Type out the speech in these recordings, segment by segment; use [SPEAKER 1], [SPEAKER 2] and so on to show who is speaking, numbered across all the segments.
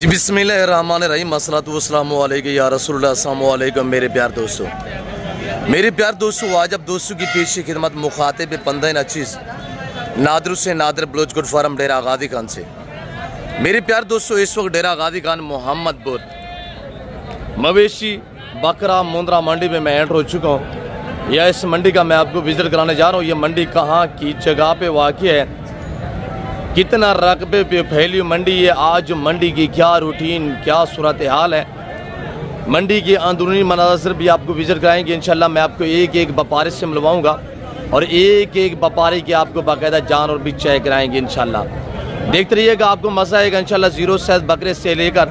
[SPEAKER 1] बिस्मिल्लाहिर्रहमानिर्रहीम अस्सलातु वस्सलामु अलैका या रसूलुल्लाह अस्सलामु अलैकुम मेरे प्यार दोस्तों। आज अब दोस्तों की पेशी खिदमत मुखातिब पंद्रह नचीज़ नादर से नादर बलोच गुड फार्म डेरा गादी खान से। मेरे प्यार दोस्तों इस वक्त डेरा गादी खान मोहम्मदपुर मवेशी बकरा मुंद्रा मंडी में मैं एंटर हो चुका हूँ। यह इस मंडी का मैं आपको विजिट कराने जा रहा हूँ। ये मंडी कहाँ की जगह पे वाक़ई है, कितना रकबे पे फैली मंडी है, आज मंडी की क्या रूटीन क्या सूरत हाल है, मंडी के अंदरूनी मनाज़िर भी आपको विजिट कराएंगे इंशाल्लाह। मैं आपको एक एक व्यापारी से मिलवाऊंगा और एक एक व्यापारी के आपको बाकायदा जान और भी चेक कराएंगे इंशाल्लाह। देखते रहिएगा, आपको मज़ा आएगा इंशाल्लाह। जीरो साइज बकरे से लेकर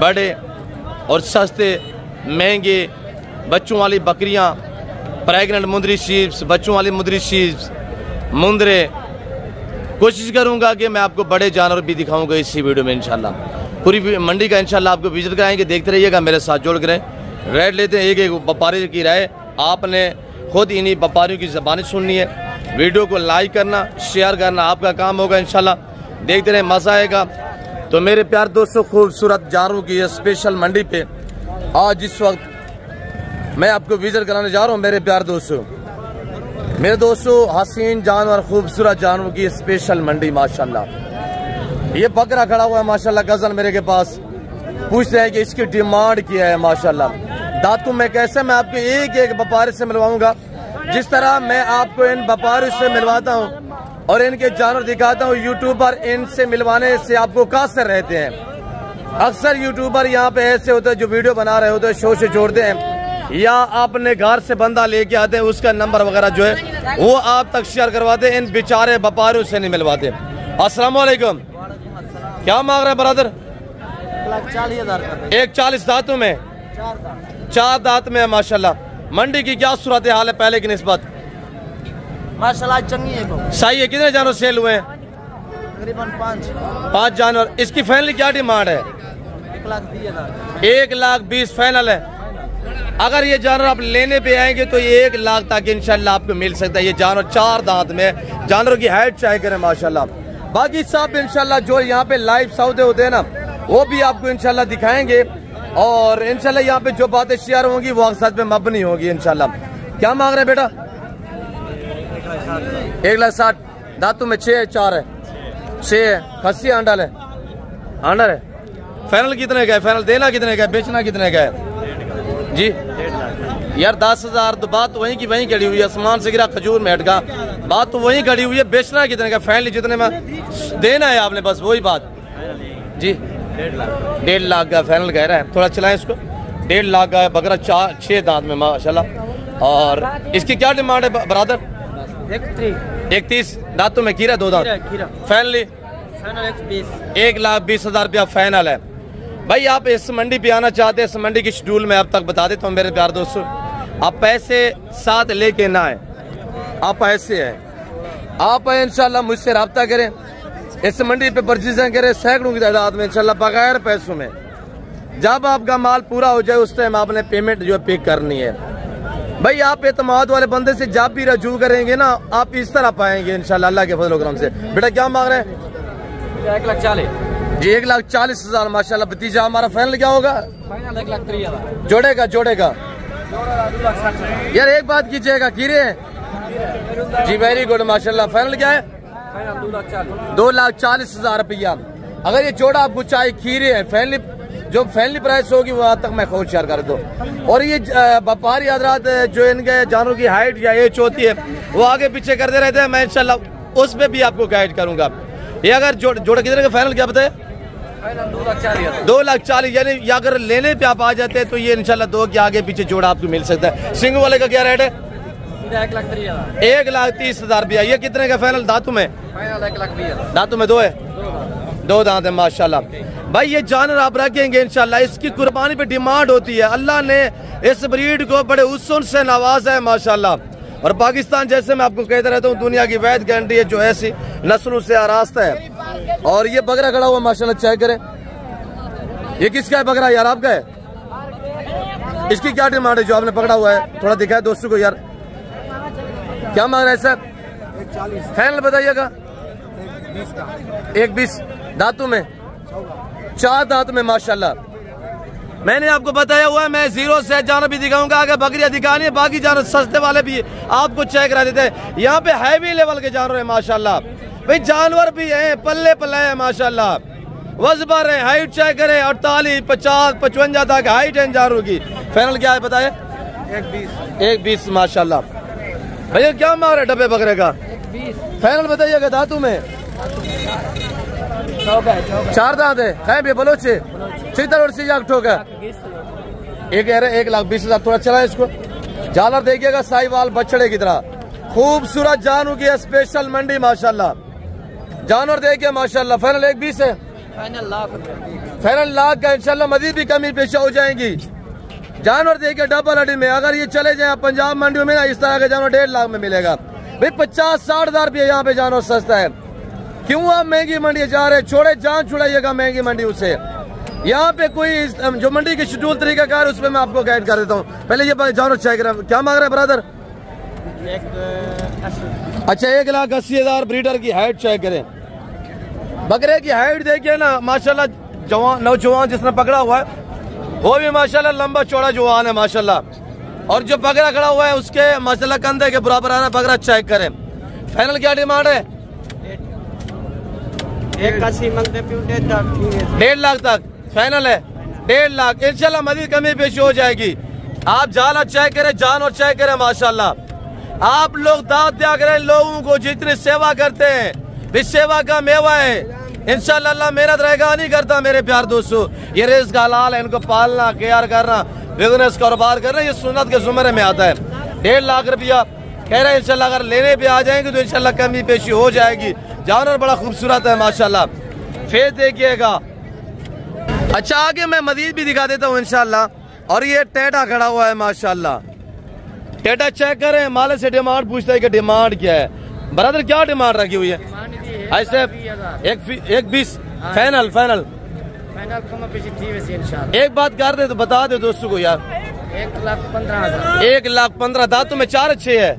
[SPEAKER 1] बड़े और सस्ते महंगे बच्चों वाली बकरियाँ, प्रेगनेंट मुंदरी शीप्स, बच्चों वाली मुंदरी शीप्स, मुंदरे, कोशिश करूंगा कि मैं आपको बड़े जानवर भी दिखाऊंगा इसी वीडियो में इंशाल्लाह। पूरी मंडी का इंशाल्लाह आपको विजिट कराएंगे, देखते रहिएगा, मेरे साथ जोड़ कर रेट लेते हैं। एक एक व्यापारी की राय आपने खुद इन्हीं व्यापारियों की ज़बानी सुननी है। वीडियो को लाइक करना, शेयर करना आपका काम होगा इंशाल्लाह। देखते रहे, मज़ा आएगा। तो मेरे प्यार दोस्तों, खूबसूरत जानवरों की स्पेशल मंडी पे आज इस वक्त मैं आपको विजिट कराने जा रहा हूँ। मेरे प्यार दोस्तों, मेरे दोस्तों, हसीन जानवर खूबसूरत जानवर की स्पेशल मंडी माशाल्लाह। ये बकरा खड़ा हुआ है माशाल्लाह, गजन मेरे के पास पूछ रहे हैं कि इसकी डिमांड क्या है माशाल्लाह। दातू में कैसे मैं आपको एक एक व्यापारी से मिलवाऊंगा, जिस तरह मैं आपको इन व्यापारियों से मिलवाता हूँ और इनके जानवर दिखाता हूँ। यूट्यूबर इनसे मिलवाने से आपको कासर रहते हैं। अक्सर यूट्यूबर यहाँ पे ऐसे होते हैं जो वीडियो बना रहे होते हैं, शो से जोड़ते हैं या अपने घर से बंदा लेके आते हैं, उसका नंबर वगैरह जो है वो आप तक शेयर करवाते हैं। इन बेचारे व्यापारियों से नहीं मिलवाते। अस्सलाम वालेकुम, क्या मांग रहे हैं ब्रदर? 1,40,000 दांतों में, 4 दांत में माशाल्लाह। मंडी की क्या सूरत हाल है पहले की निस्बत?
[SPEAKER 2] माशाल्लाह चंगी है,
[SPEAKER 1] सही है। कितने जानवर सेल हुए हैं?
[SPEAKER 2] तकरीबन 5
[SPEAKER 1] जानवर। इसकी फाइनल क्या डिमांड है? 1,20,000 फाइनल है। अगर ये जानवर आप लेने पे आएंगे तो 1 लाख तक इंशाल्लाह आपको मिल सकता है। ये जानवर 4 दांत में, जानवर की हाइट चेक करें माशाल्लाह। बाकी सब इंशाल्लाह जो यहाँ पे लाइव सौदे होते हैं ना, वो भी आपको इंशाल्लाह दिखाएंगे और इंशाल्लाह यहाँ पे जो बातें शेयर होंगी वो सच में मबनी होगी इंशाल्लाह। क्या मांग रहे हैं बेटा? 1,60,000 दांतों में 6 है, 4 है, 6 है, खस्सी अंडल है, अंडर है। फाइनल कितने का है? फाइनल देना कितने का है? बेचना कितने का है जी? यार 10,000 तो बात वहीं की वहीं खड़ी हुई है, आसमान से गिरा खजूर में अटका, बात तो वहीं खड़ी हुई है। बेचना कितने का? फाइनली जितने में देना है आपने, बस वही बात जी। 1.5 लाख का फाइनल कह रहा है। थोड़ा चलाएं इसको। 1.5 लाख का बकरा, 6 दांत में माशाल्लाह। और इसकी क्या डिमांड है ब्रदर? 1,30,000 दांतों में, खीरा 2 दांत। फाइनली 1,20,000 रुपया फाइनल है। भाई आप इस मंडी पे आना चाहते हैं, इस मंडी की शेड्यूल में अब तक बता देता हूँ मेरे प्यार दोस्तों। आप पैसे साथ लेके ना आए, आप ऐसे हैं, आप इंशाल्लाह मुझसे रब्ता करें, इस मंडी पे परचेजिंग करें सैकड़ों की तादाद में इंशाल्लाह बगैर पैसों में। जब आपका माल पूरा हो जाए उस टाइम आपने पेमेंट जो है पे करनी है। भाई आप एतमाद वाले बंदे से जब भी रजू करेंगे ना, आप इस तरह पाएंगे इंशाल्लाह अल्लाह के फजल करम से। बेटा क्या मांग रहे हैं?
[SPEAKER 2] 1,40,000
[SPEAKER 1] जी। 1,40,000 माशाल्लाह। भतीजा हमारा फाइनल क्या होगा?
[SPEAKER 2] 1,03,000
[SPEAKER 1] जोड़ेगा। यार एक बात कीजिएगा, कीरे जी, वेरी गुड माशाल्लाह। फाइनल क्या है? 2,40,000 रुपया। अगर ये जोड़ा आपको चाहे खीरे है, फाइनली जो फाइनली प्राइस होगी वहां तक मैं खुद शेयर कर दूं। और ये व्यापारी हजरात जो इनके जानवरों की हाइट या एज होती है वो आगे पीछे करते रहते हैं, मैं इंशाल्लाह उस पर भी आपको गाइड करूंगा। ये अगर जोड़ा कितने का फाइनल क्या बताए? 2,40,000 यानी या अगर लेने पे आप आ जाते हैं तो ये इंशाल्लाह 2 के आगे पीछे जोड़ा आपको मिल सकता है। सिंगू वाले का क्या रेट है? 1,30,000 रुपया। ये कितने का फाइनल दांतों में?
[SPEAKER 2] 1,20,000
[SPEAKER 1] दांतों में 2 है, 2 दांत है माशाल्लाह। भाई ये जानवर आप रखेंगे इंशाल्लाह, इसकी कुर्बानी पे डिमांड होती है। अल्लाह ने इस ब्रीड को बड़े हुस्न से नवाजा है माशाल्लाह। और पाकिस्तान जैसे मैं आपको कहता रहता हूँ दुनिया की वैध गारंटी है जो ऐसी नस्लों से आरास्ता है। और ये बकरा खड़ा हुआ माशाल्लाह, चेक करें। ये किसका है बकरा यार? आपका है? इसकी क्या डिमांड है जो आपने पकड़ा हुआ है? थोड़ा दिखाए दोस्तों को यार। क्या मांग रहे हैं सर? 1,40,000 बताइएगा। 1,20,000 दांतों में 4 दांत में माशाल्लाह। मैंने आपको बताया हुआ है, मैं 0 से जानवर भी दिखाऊंगा, आगे बकरियां दिखानी है, बाकी जानवर सस्ते वाले भी आपको चेक करा देते हैं। यहाँ पे हैवी लेवल के जानवर है माशाल्लाह भाई, जानवर भी है, पल्ले पल्ले है माशाल्लाह, वजबर है, हाइट चेक करें 48, 50, 55 तक हाइट है जानवरों की। फाइनल क्या है बताए? 1.20 माशाल्लाह। भैया क्या मार है डब्बे बकरे का?
[SPEAKER 2] 20
[SPEAKER 1] फाइनल बताइएगा धातु में। 4 दांत है भी बलोचे चितर और सीजाक ठोका। 1,20,000 थोड़ा चला इसको। झालर देखिएगा साहिवाल बछड़े की तरह, खूबसूरत जानवर की स्पेशल मंडी माशाल्लाह। जानवर देखिए माशाल्लाह। फाइनल 1.20 है,
[SPEAKER 2] फाइनल लाख रुपए।
[SPEAKER 1] फाइनल लाख का इंशाल्लाह मजीद भी कमी पेशा हो जाएंगी। जानवर देखिए डबल अडी में, अगर ये चले जाए पंजाब मंडियों में ना, इस तरह का जानवर 1.5 लाख में मिलेगा भाई। 50-60 हजार रुपये यहाँ पे जानवर सस्ता है। क्यों आप महंगी मंडी जा रहे? छोड़े जान छुड़ाइएगा महंगी मंडी से। यहाँ पे कोई जो मंडी की शेड्यूल तरीका कार उसमें मैं आपको गाइड कर देता हूँ। पहले ये जानवर चेक करें, क्या मांग रहे हैं ब्रदर? अच्छा 1,80,000 ब्रीडर की हाइट चेक करें। बकरे की हाइट देखिए ना माशाल्लाह, जवान नौजवान जिसने पकड़ा हुआ है वो भी माशाल्लाह लंबा चौड़ा जवान है माशाल्लाह, और जो बकरा खड़ा हुआ है उसके माशाल्लाह कंधे के बराबर आना बकरा चेक करें। फाइनल क्या डिमांड है? 1,80 लाख तक फाइनल है। 1.5 लाख इंशाल्लाह मजीद कमी पेशी हो जाएगी। आप जाला चेक करें, जानवर चेक करें माशाल्लाह। आप लोग दाद दिया करें लोगों को, जितनी सेवा करते हैं इस सेवा का मेवा है इंशाल्लाह। अल्लाह मेहनत रहेगा नहीं करता मेरे प्यार दोस्तों। ये रिज़्क़ हलाल है, इनको पालना, केयर करना, बिजनेस कारोबार करना, ये सुन्नत के ज़ुमरे में आता है। 1.5 लाख रुपया कह रहे हैं इंशाल्लाह। अगर लेने पे आ जाएंगे तो इंशाल्लाह कमी पेशी हो जाएगी। जानवर बड़ा खूबसूरत है माशाल्लाह, फेस देखिएगा। अच्छा आगे मैं मजीद भी दिखा देता हूँ इंशाल्लाह। और ये टेटा खड़ा हुआ है माशाल्लाह, टेटा चेक करें। माले से डिमांड पूछता है कि डिमांड क्या है ब्रदर, क्या डिमांड रखी हुई है? ऐसे 1.20 फाइनल फाइनल एक बात कर दे तो बता दे दोस्तों को यार।
[SPEAKER 2] 1,15,000।
[SPEAKER 1] 1,15,000 दांतों में 4 अच्छे है,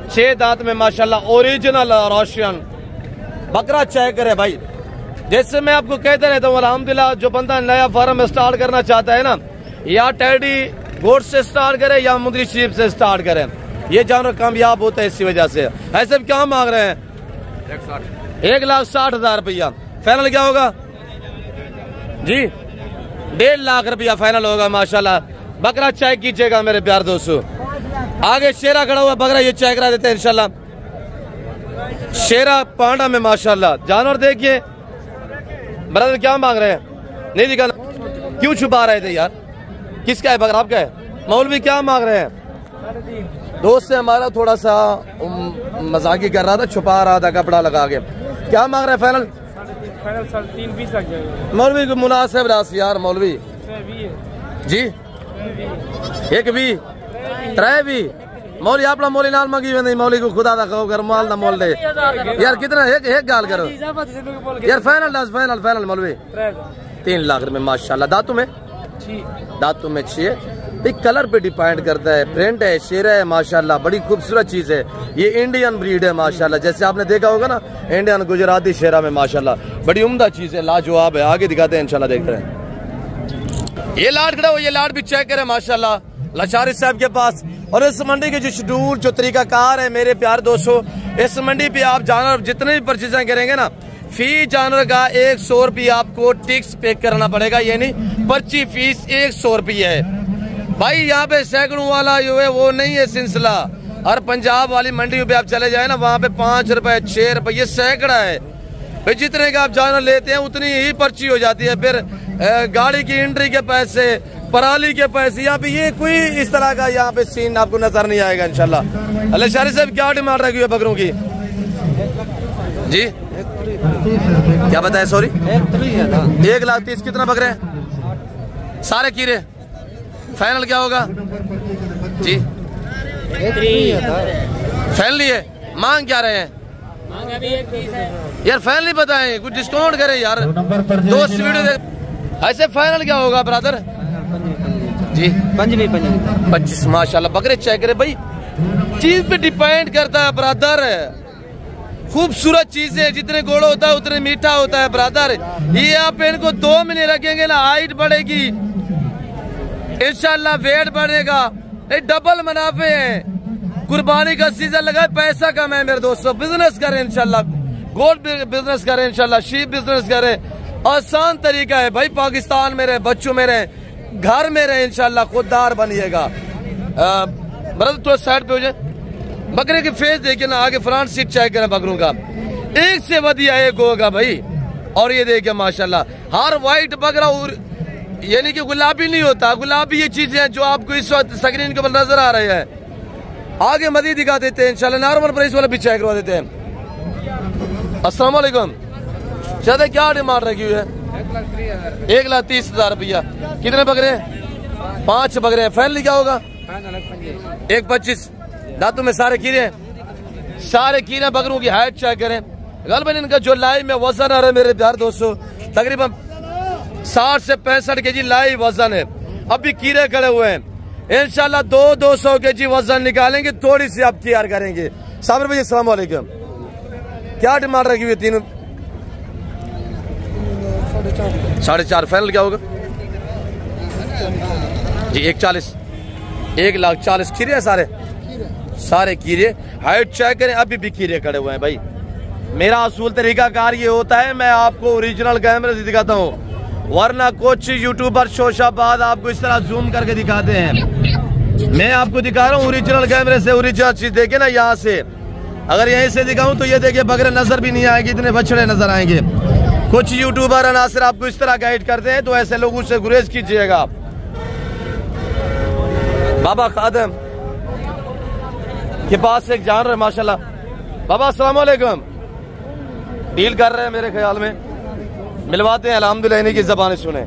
[SPEAKER 1] 6 दांत में माशाल्लाह ओरिजिनल रोशन बकरा चेक करे भाई। जैसे मैं आपको कहते रहता हूँ अल्हम्दुलिल्लाह, जो बंदा नया फार्म स्टार्ट करना चाहता है ना, या टेडी गोट से स्टार्ट करे या मुंदरी शीप से स्टार्ट करे, ये जानवर कामयाब होता है इसी वजह से। ऐसे क्या मांग रहे हैं? 1,60,000 रुपया। फाइनल क्या होगा जी? 1.5 लाख रुपया फाइनल होगा माशाल्लाह। बकरा चेक कीजिएगा मेरे प्यार दोस्तों। आगे शेरा खड़ा हुआ बकरा, ये चेक करा देते हैं इंशाल्लाह। शेरा पांडा में माशाल्लाह। जानवर देखिए ब्रदर, क्या मांग रहे हैं? नहीं दिखाना, क्यों छुपा रहे थे यार? किसका है बकरा? आपका है? मौलवी क्या मांग रहे हैं? दोस्त से हमारा थोड़ा सा मजाकी कर रहा था, छुपा रहा था कपड़ा लगा के। क्या मांग रहे हैं फाइनल?
[SPEAKER 2] 3,20 लग जाएगा।
[SPEAKER 1] मौलवी को मुनासिब रास यार मौलवी जी। 1.20 3 मौली अपना मौली नाल मंगी नहीं, मौली को खुदा दा कहो कर माल ना मोल दे यार। कितना एक गाल करो यार। फाइनल फाइनल मौलवी 3 लाख रुपए माशाल्लाह। दांतों में 6 एक कलर पे डिपेंड करता है, प्रिंट है, शेरा है माशाल्लाह, बड़ी खूबसूरत चीज है। ये इंडियन ब्रीड है माशाल्लाह, जैसे आपने देखा होगा ना इंडियन गुजराती शेरा में माशाल्लाह, बड़ी उम्दा चीज है, लाजवाब है। आगे दिखाते हैं इंशाल्लाह, देखते हैं। ये लाट खड़ा हो, ये लाट भी चेक करें माशाल्लाह लाचारी साहब के पास। और इस मंडी के जो शेड्यूल जो तरीका कार है मेरे प्यार दोस्तों, इस मंडी पे आप जानवर जितने भी परचेजिंग करेंगे ना, फी जानवर का 100 रुपये आपको टैक्स पे करना पड़ेगा, यानी पर्ची फीस 100 रुपये है भाई। यहाँ पे सैकड़ों वाला जो है वो नहीं है सिलसिला। और पंजाब वाली मंडी पे आप चले जाए ना, वहाँ पे 5 रुपए 6 रुपए ये सैकड़ा है भाई। जितने का आप जानवर लेते हैं उतनी ही पर्ची हो जाती है। फिर गाड़ी की एंट्री के पैसे, पराली के पैसे, यहाँ पे ये कोई इस तरह का यहाँ पे सीन आपको नजर नहीं आएगा इंशाल्लाह। अल्लाह शारी साहब क्या डिमांड रखी है बकरों की जी? क्या बताया? सॉरी 1,30,000। कितना बकरे हैं? सारे कीरे। फाइनल क्या होगा जी? फाइनल है। मांग क्या रहे हैं यार? फाइनल बताएं, कुछ डिस्काउंट करें यार। दोस्त वीडियो देख। ऐसे फाइनल क्या होगा ब्रदर जी? 25 माशाल्लाह। बकरे चेक करे भाई, चीज पे डिपेंड करता है ब्रदर। खूबसूरत चीजें, जितने गोड़ होता है उतने मीठा होता है ब्रदर। ये आप इनको 2 महीने रखेंगे ना, हाइट बढ़ेगी इंशाल्लाह, वेट बढ़ेगा, डबल मुनाफे हैं। कुर्बानी का सीजन लगा है, पैसा कम है मेरे दोस्तों। बिजनेस करें इंशाल्लाह, गोल्ड बिजनेस करें इंशाल्लाह, शीप बिजनेस करें। आसान तरीका है भाई, पाकिस्तान में रहे, बच्चों में रहे, घर में रहे, इंशाल्लाह खुददार बनिएगा। ब्रदर तो साइड पे हो जाए, बकरे के फेस देखिए ना, आगे फ्रंट सीट चेक करें बकरों का, एक से बढ़िया एक होगा भाई। और ये देखिए माशाल्लाह, हर वाइट बकरा यानी कि गुलाबी नहीं होता, गुलाबी ये चीजें हैं जो आपको इस वक्त स्क्रीन के ऊपर नजर आ रहे हैं। आगे मजीद दिखा देते हैं इंशाल्लाह, नॉर्मल प्राइस वाला भी चेक करवा देते हैं। अस्सलाम वालेकुम, चाहते क्या डिमांड रखी हुई है? 1,30,000 रुपया। कितने बकरे? 5 बकरे हैं। फाइनली क्या होगा? 1,25,000। दांतों में सारे कीड़े, सारे कीड़े। बकरों की हाइट चेक करें, गलबन इनका जो लाइव में वजन आ रहा है मेरे प्यार दोस्तों, तकरीबन 60 से 65 केजी लाइव वजन है। अभी कीड़े खड़े हुए हैं, इंशाल्लाह 200 केजी वजन निकालेंगे, थोड़ी सी आप तैयार करेंगे। साबिर भाई अस्सलाम वालेकुम, क्या डिमांड रखी हुई है? 3 4.5। फाइनल क्या होगा जी? 1,40,000। 1,40,000 कीड़े हैं, सारे कीड़े। हाइट चेक करें, अभी भी कीड़े खड़े हुए हैं भाई। मेरा असूल तरीका कार ये होता है, मैं आपको ओरिजिनल कैमरे से दिखाता हूँ, वरना कुछ यूट्यूबर शोशाबाद आपको इस तरह जूम करके दिखाते हैं। मैं आपको दिखा रहा हूँ ओरिजिनल कैमरे से, ओरिजिनल चीज देखे ना यहाँ से। अगर यहीं से दिखाऊं तो ये देखिए बकरे नजर भी नहीं आएंगे, इतने बछड़े नजर आएंगे। कुछ यूट्यूबर अनासर आपको इस तरह गाइड करते हैं, तो ऐसे लोगों से गुरेज कीजिएगा। बाबा खादम के पास एक जान रहे माशाल्लाह। बाबा अस्सलाम वालेकुम, डील कर रहे हैं मेरे ख्याल में, मिलवाते हैं अल्हम्दुलिल्लाह, इन्हीं की ज़बानी सुने।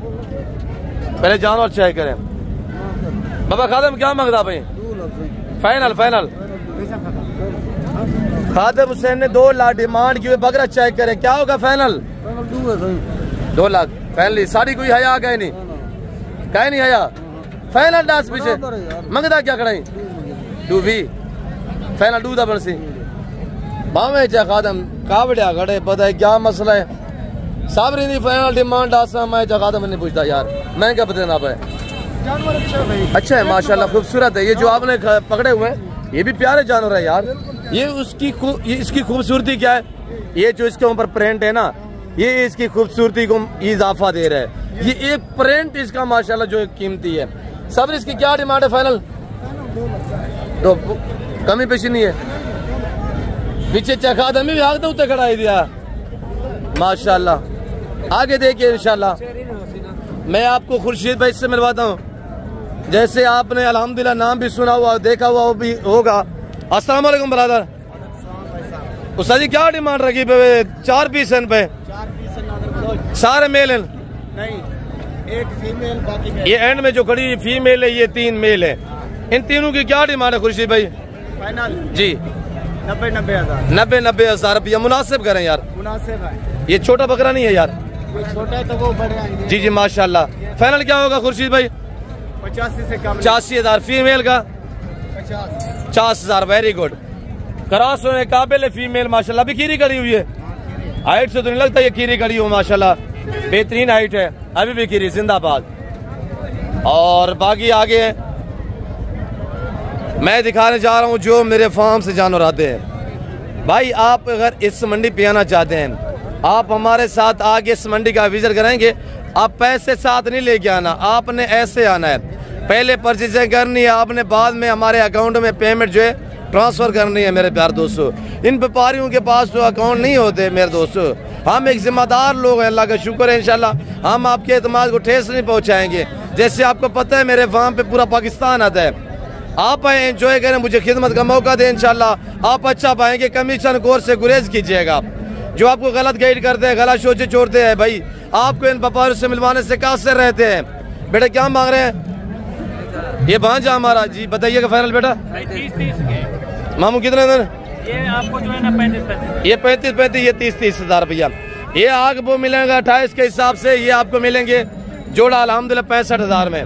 [SPEAKER 1] पहले जानवर चेक करें। बाबा खादम क्या मांगता भाई? फाइनल। खादम हुसैन ने 2 लाख डिमांड की, बकरा चेक करें, क्या होगा फाइनल? 2 लाख फाइनली। साड़ी कोई हया कहीं नहीं हया। फाइनल 10 पीछे मंगता क्या करें? डूबी फाइनल दूधा बरसी बावे चा खादम कावड़िया खड़े, पता है क्या मसला है? साबरी नहीं फाइनल डिमांड आसा, मैं चा खादम नहीं पूछता यार, मैं क्या पता ना पाए। अच्छा है माशाल्लाह, खूबसूरत है। ये जो आपने पकड़े हुए हैं ये भी प्यारे जानवर है यार। ये इसकी खूबसूरती क्या है? ये जो इसके ऊपर प्रिंट है ना, ये इसकी खूबसूरती को इजाफा दे रहा है। ये एक प्रिंट इसका माशाल्लाह जो कीमती है। सब इसकी क्या डिमांड है फाइनल? 2 कमी पेशी नहीं है। पीछे चखा दमी भी आग उतर खड़ा दिया माशाल्लाह। आगे देखिए इंशाल्लाह। मैं आपको खुर्शीद भाई से मिलवाता हूँ, जैसे आपने अल्हम्दुलिल्लाह नाम भी सुना हुआ, देखा हुआ भी होगा। अस्सलाम वालेकुम ब्रदर। उस्ताद जी क्या डिमांड रखी? 4 पीस पे सारे मेल हैं?
[SPEAKER 2] नहीं, एक फीमेल, बाकी मेल।
[SPEAKER 1] ये एंड में जो खड़ी फीमेल है, ये 3 मेल है। इन तीनों की क्या डिमांड है खुर्शीद भाई?
[SPEAKER 2] फाइनल
[SPEAKER 1] जी
[SPEAKER 2] 90,000
[SPEAKER 1] हजार रुपया मुनासिब करें यार।
[SPEAKER 2] मुनासिब है,
[SPEAKER 1] ये छोटा बकरा नहीं है यार,
[SPEAKER 2] ये छोटा है तो वो बड़े आएंगे।
[SPEAKER 1] जी माशाल्लाह। फाइनल क्या होगा खुर्शीद भाई?
[SPEAKER 2] 85 से कम।
[SPEAKER 1] 85,000। फीमेल का 50,000। Very good. क्रॉस होने काबिल है फीमेल माशाल्लाह। अभी कीरी करी हुई है, हाइट से तो नहीं लगता ये कीरी करी हो माशाल्लाह, बेहतरीन हाइट है। अभी भी कीरी जिंदाबाद। और बाकी आगे मैं दिखाने जा रहा हूँ जो मेरे फार्म से जानवर आते हैं। भाई आप अगर इस मंडी पे आना चाहते हैं, आप हमारे साथ आगे इस मंडी का विजिट करेंगे। आप पैसे साथ नहीं लेके आना, आपने ऐसे आना है। पहले परचेजिंग करनी है आपने, बाद में हमारे अकाउंट में पेमेंट जो है ट्रांसफर करनी है मेरे प्यार दोस्तों। इन व्यापारियों के पास तो अकाउंट नहीं होते मेरे दोस्तों। हम एक जिम्मेदार लोग हैं, अल्लाह का शुक्र है इंशाल्लाह हम आपके एतमाद को ठेस नहीं पहुँचाएंगे। जैसे आपको पता है मेरे फार्म पे पूरा पाकिस्तान आता है। आप आए एंजॉय करें, मुझे खिदमत का मौका दें इंशाल्लाह आप अच्छा पाएंगे। कमीशन कोर्स से गुरेज कीजिएगा। जो आपको गलत गाइड करते हैं, गलत सोचे छोड़ते हैं, भाई आपको इन व्यापारियों से मिलवाने से कासिर रहते हैं। बेटा क्या मांग रहे हैं? ये भांजा हमारा। जी बताइएगा फाइनल बेटा।
[SPEAKER 2] 30
[SPEAKER 1] मामू कितने दिन?
[SPEAKER 2] ये आपको जो है ना 35।
[SPEAKER 1] ये 35 ये 30 हज़ार रुपया। ये आग वो मिलेगा 28 के हिसाब से, ये आपको मिलेंगे जोड़ा अल्हम्दुलिल्लाह 65,000 में।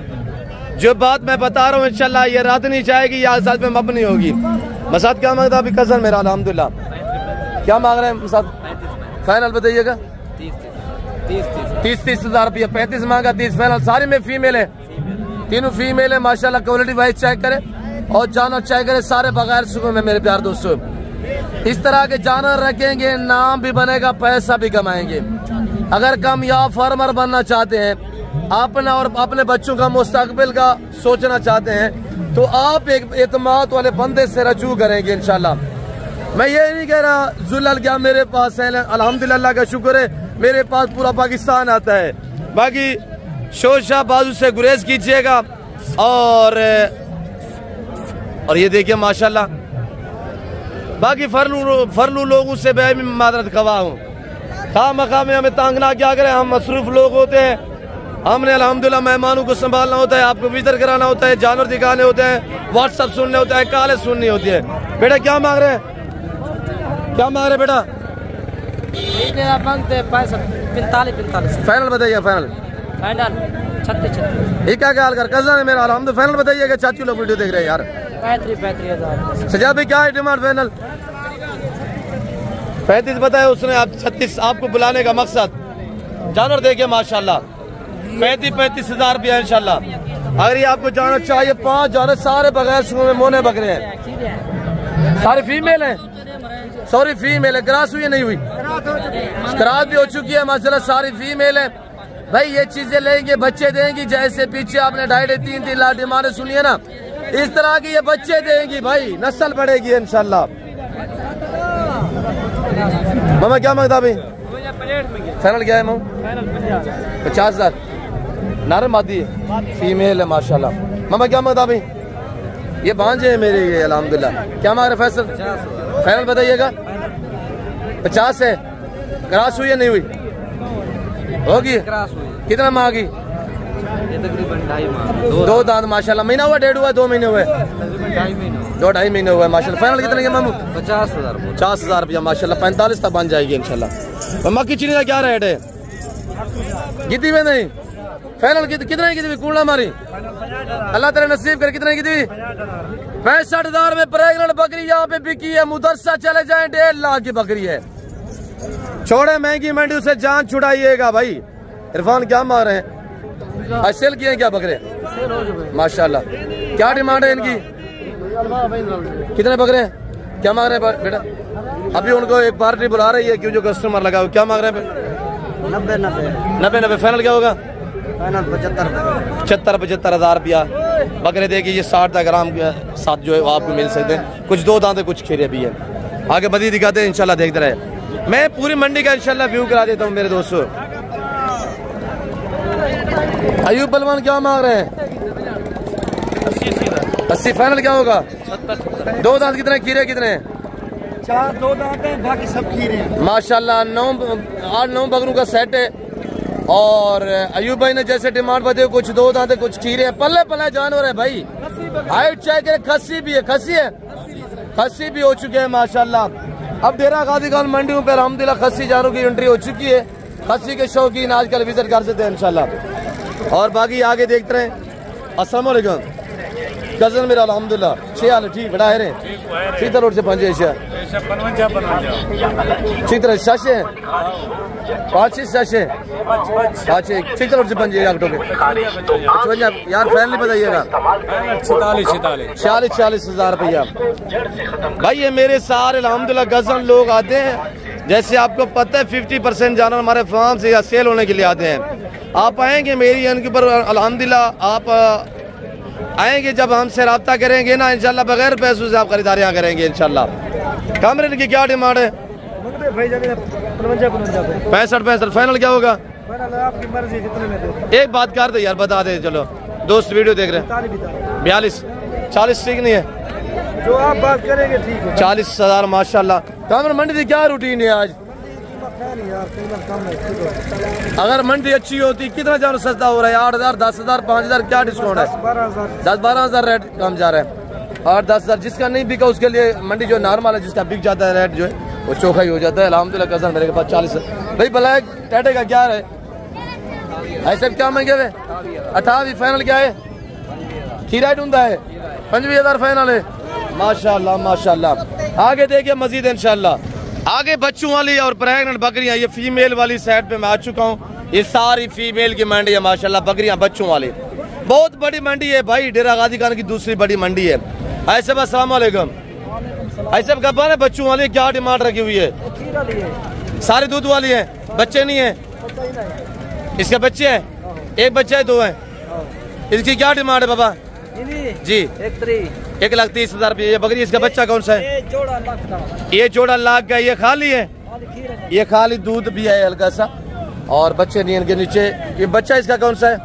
[SPEAKER 1] जो बात मैं बता रहा हूँ इंशाल्लाह ये रात नहीं जाएगी, या साथ में मबनी होगी। मसाद क्या मांगता अभी कजन मेरा? अल्हम्दुलिल्लाह क्या मांग रहे हैं साथ? फाइनल बताइएगा। 30 हज़ार रुपया। 35 मांगा, 30 फाइनल। सारी में फीमेल है, तीनों फीमेल है माशाल्लाह। क्वालिटी वाइज चेक करें और जानवर चेक करें, सारे बगैर सुबह में मेरे प्यार दोस्तों। इस तरह के जानवर रखेंगे, नाम भी बनेगा, पैसा भी कमाएंगे। अगर कामयाब फार्मर बनना चाहते हैं, अपना और अपने बच्चों का मुस्तकबिल का सोचना चाहते हैं, तो आप एक एतमाद वाले बंदे से रजू करेंगे इंशाल्लाह। मैं ये नहीं कह रहा जुल्ल क्या मेरे पास है, अल्हम्दुलिल्लाह का शुक्र है मेरे पास पूरा पाकिस्तान आता है। बाकी शोशा बाजू से गुरेज कीजिएगा। और ये देखिए माशाल्लाह, बाकी फरलू लोगों से मैं भी मादरत खवा हूँ। खाम मकाम में हमें तांगना क्या करें, हम मसरूफ लोग होते हैं। हमने अल्हम्दुलिल्लाह मेहमानों को संभालना होता है, आपको विजिट कराना होता है, जानवर दिखाने होते हैं, व्हाट्सअप सुनने होता है, कॉलेज सुननी होती है। बेटा क्या मांग रहे हैं, क्या मांग रहे बेटा?
[SPEAKER 2] 45
[SPEAKER 1] फाइनल बताइए। फाइनल
[SPEAKER 2] 36
[SPEAKER 1] ये क्या हाल कर कज़न है मेरा? अल्हम्दुलिल्लाह फाइनल बताइएगा। चाची लोग वीडियो देख रहे हैं यार।
[SPEAKER 2] 35 हज़ार।
[SPEAKER 1] सजा भाई क्या है डिमांड? फाइनल 35 बताया उसने। आप 36 आपको बुलाने का मकसद जानवर देखिए माशाल्लाह। 35 हज़ार रुपया इंशाल्लाह। अगर ये आपको जानवर चाहिए, 5 जानवर सारे बगैर सुबह में मोने बकरे हैं, सारे फीमेल हैं। सॉरी फीमेल है, क्रॉस हुई नहीं हुई? क्रॉस भी हो चुकी है माशाल्लाह, सारी फीमेल है। भाई ये चीजें लेंगे, बच्चे देंगी। जैसे पीछे आपने 2.5-3 लाख डिमांड सुनिए ना, इस तरह की ये बच्चे देंगी भाई, नस्ल बढ़ेगी इंशाल्लाह। मामा क्या मांगता भाई? फाइनल क्या है मामा? 50 हज़ार। नारे मादी है, फीमेल है माशाल्लाह। मामा क्या मांगता भाई? ये भांजे है मेरे, ये अल्हम्दुलिल्लाह। क्या मांग रहे फैसल? फाइनल बताइएगा। 50 है। क्रॉस हुई या नहीं हुई? होगी। कितना मांगी? तकरीबन 2 दांत माशाल्लाह। महीना हुआ, 1.5 हुआ, 2 महीने हुए? 2-2.5 महीने हुए माशाल्लाह। फाइनल कितने के मामू? 50 हज़ार रुपया माशाल्लाह। 45 तक बन जाएगी इंशाल्लाह। मक्की चीनी का क्या रेट है? कितनी में नहीं? फाइनल कितने की कूड़ा हमारी? अल्लाह तेरे नसीब कर। कितने की दी? 65 हज़ार में प्रेग्नेंट बकरी यहाँ पे बिकी है। मुदरसा चले जाए 1.5 लाख की बकरी है। छोड़े महंगी मंडी, उसे जान छुड़ाइएगा भाई। इरफान क्या मार रहे हैं? सेल किए क्या बकरे माशाल्लाह? क्या डिमांड है इनकी? कितने बकरे? क्या मांग रहे हैं बेटा? अभी उनको एक पार्टी बुला रही है, क्यों जो कस्टमर लगा हो। क्या मांग रहे हैं? 90। फाइनल क्या होगा? 75 हज़ार रुपया बकरे देगी। ये 60 ग्राम के साथ जो है वो आपको मिल सकते हैं। कुछ 2 दांत कुछ खीरे भी है। आगे बदी दिखाते हैं इंशाल्लाह, देखते रहे। मैं पूरी मंडी का इंशाल्लाह व्यू करा देता हूँ मेरे दोस्तों। अयूब बलवान क्या मांग रहे हैं? 80। फाइनल क्या होगा? 2 दांत कितने? खीरे कितने?
[SPEAKER 2] 4 2 दांत हैं, बाकी सब खीरे हैं
[SPEAKER 1] माशाल्लाह। 8-9 बकरों का सेट है। और अयूब भाई ने जैसे डिमांड बताई, कुछ 2 दांत है, कुछ खीरे हैं। पल्ले पल्ले जानवर है भाई। हाइट चेक है। खस्सी भी है, खस्सी भी हो चुके हैं माशाल्लाह। अब डेरा गाजी खान मंडियों पर अल्हम्दुलिल्लाह खस्सी जानवरों की एंट्री हो चुकी है। खस्सी के शौकीन आजकल विजिट कर सकते हैं इंशाल्लाह। और बाकी आगे देखते रहे। अस्सलाम वालेकुम कजन मेरा अल्हम्दुलिल्लाह। 6 हाल ठीक बड़ा है रे। ठीक रोड से 5 ठीक तरह शाशे 5 शाशे 5 ठीक रोड से 5 यार। फैन नहीं बताइएगा। 46 हज़ार रुपया भाई। ये मेरे सारे अल्हम्दुलिल्लाह गजन लोग आते हैं। जैसे आपको पता है 50% जानवर हमारे फार्म से या सेल होने के लिए आते हैं। आप आएंगे मेरी इनके ऊपर अल्हम्दुलिल्लाह। आप आएंगे जब हमसे रब्ता करेंगे ना इंशाल्लाह, बगैर पैसों से आप खरीदारियाँ करेंगे इंशाल्लाह। कमरे की क्या डिमांड है? 65। फाइनल क्या होगा?
[SPEAKER 2] आपकी मर्जी, जितने में दे।
[SPEAKER 1] एक बात कर दे यार, बता दे। चलो दोस्त वीडियो देख रहे हैं। 42-40 ठीक नहीं है?
[SPEAKER 2] जो आप बात करेंगे ठीक है।
[SPEAKER 1] 40 हज़ार माशाल्लाह। कामर मंडी की क्या रूटीन है आज? अगर मंडी अच्छी होती कितना जानवर सस्ता हो रहा है? 8 हज़ार, 10 हज़ार, 5 हज़ार। क्या डिस्काउंट है? 10-12 हज़ार रेट कम जा रहा है। 8-10 हज़ार। जिसका नहीं बिका उसके लिए मंडी जो नॉर्मल है, जिसका बिक जाता है रेट जो है वो चोखा ही हो जाता है अल्हम्दुलिल्लाह। कज़न मेरे के पास 40 भाई। ब्लैक टाटे का क्या है? ऐसे क्या महंगे हुए? 28। फाइनल क्या है? खीरा ढूंढा है। 25 हज़ार फाइनल है माशाल्लाह माशाल्लाह। आगे देखिए मजीद इंशाल्लाह। आगे बच्चों वाली और प्रेग्नेंट बकरियां, ये फीमेल वाली साइड पे मैं आ चुका हूँ। ये सारी फीमेल की मंडी है माशाल्लाह, बकरियां बच्चों वाली। बहुत बड़ी मंडी है भाई, डेरा गाजी खान की दूसरी बड़ी मंडी है। ऐसे बस अस्सलाम वालेकुम। ऐसे गब्बर है बच्चों वाली, क्या डिमांड रखी हुई है? सारी दूध वाली है, बच्चे नहीं है? इसके बच्चे हैं, एक बच्चा है, दो है। इसकी क्या डिमांड है बाबा जी? 1,30,000 रुपये। ये बकरी, इसका बच्चा कौन सा है? ये जोड़ा लाख का। ये खाली है, ये खाली दूध भी है हल्का सा, और बच्चे नहीं इनके नीचे। ये बच्चा इसका कौन सा है?